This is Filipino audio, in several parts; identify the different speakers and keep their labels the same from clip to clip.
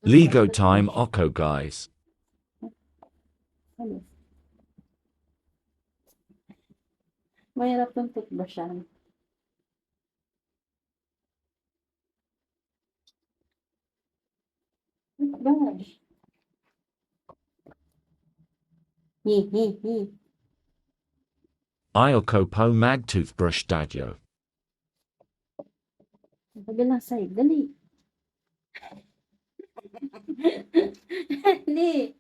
Speaker 1: Lego time Oko guys.
Speaker 2: Ano? Mahirap tong toothbrushan. Toothbrush. Hi.
Speaker 1: Ioko po mag toothbrush dadyo.
Speaker 2: Kabilang side. Dali. Dali.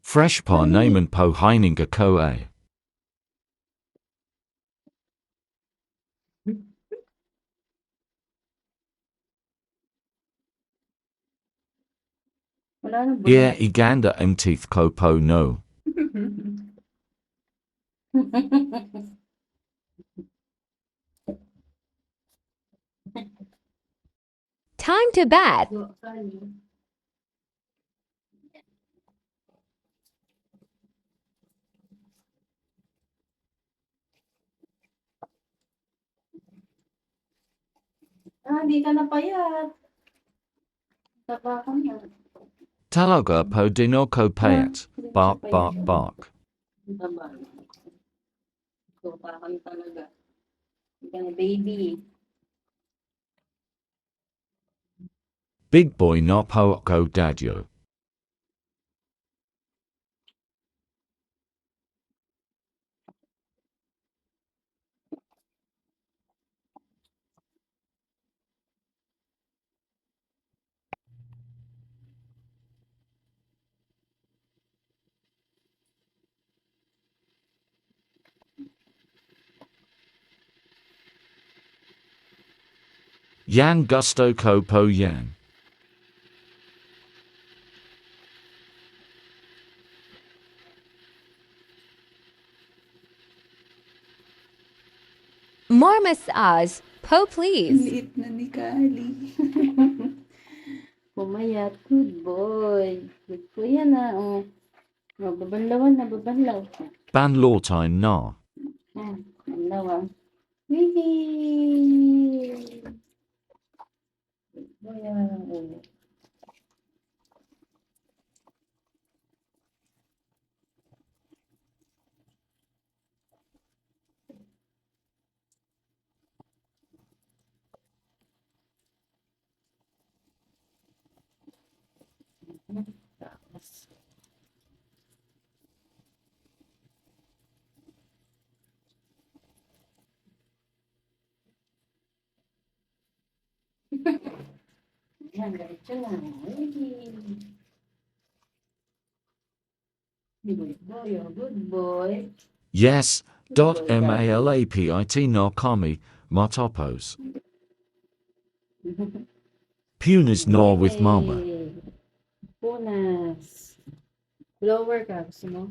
Speaker 1: Fresh pa naman po hininga ko eh.
Speaker 2: Wala na ba?
Speaker 1: Yeah, iganda ang teeth ko po no.
Speaker 3: Time to bed.
Speaker 2: Di ka napayat. Taba ka na.
Speaker 1: Talaga po dinoko payat. Bark bark bark.
Speaker 2: Taba. So, parang talaga. Hindi ka na baby.
Speaker 1: Big boy no po ko dadyo. Yan gusto ko po yan.
Speaker 3: More massage, po please.
Speaker 2: Liit na ni Kali. Pumayat. Good boy. Good boy yan oh. Babanlawan na, babanlaw.
Speaker 1: Banlaw time na.
Speaker 2: Banlaw Wee! Good boy yan. Tapos. Yan, diretso lang. Good boy, good boy.
Speaker 1: Yes, .malapit no kami, matopos. Punas no with mama.
Speaker 2: Punas. Blower ka, gusto mo?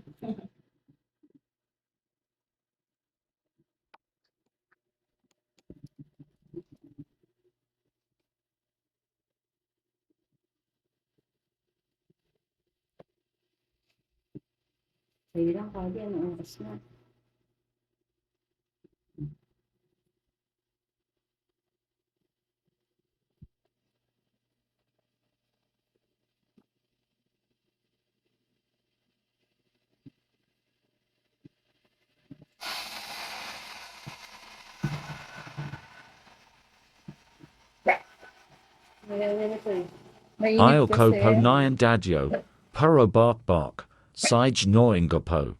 Speaker 2: Sige lang, Kali, ano oras na? Mainit
Speaker 1: I'll ko po
Speaker 2: kasi.
Speaker 1: nyan dadyo. Puro bark bark. Sij noinga po.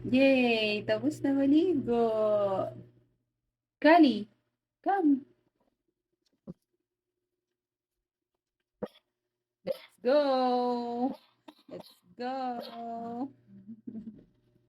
Speaker 2: Yay! Tapos na maligo. Kali, come. Let's go. Let's go.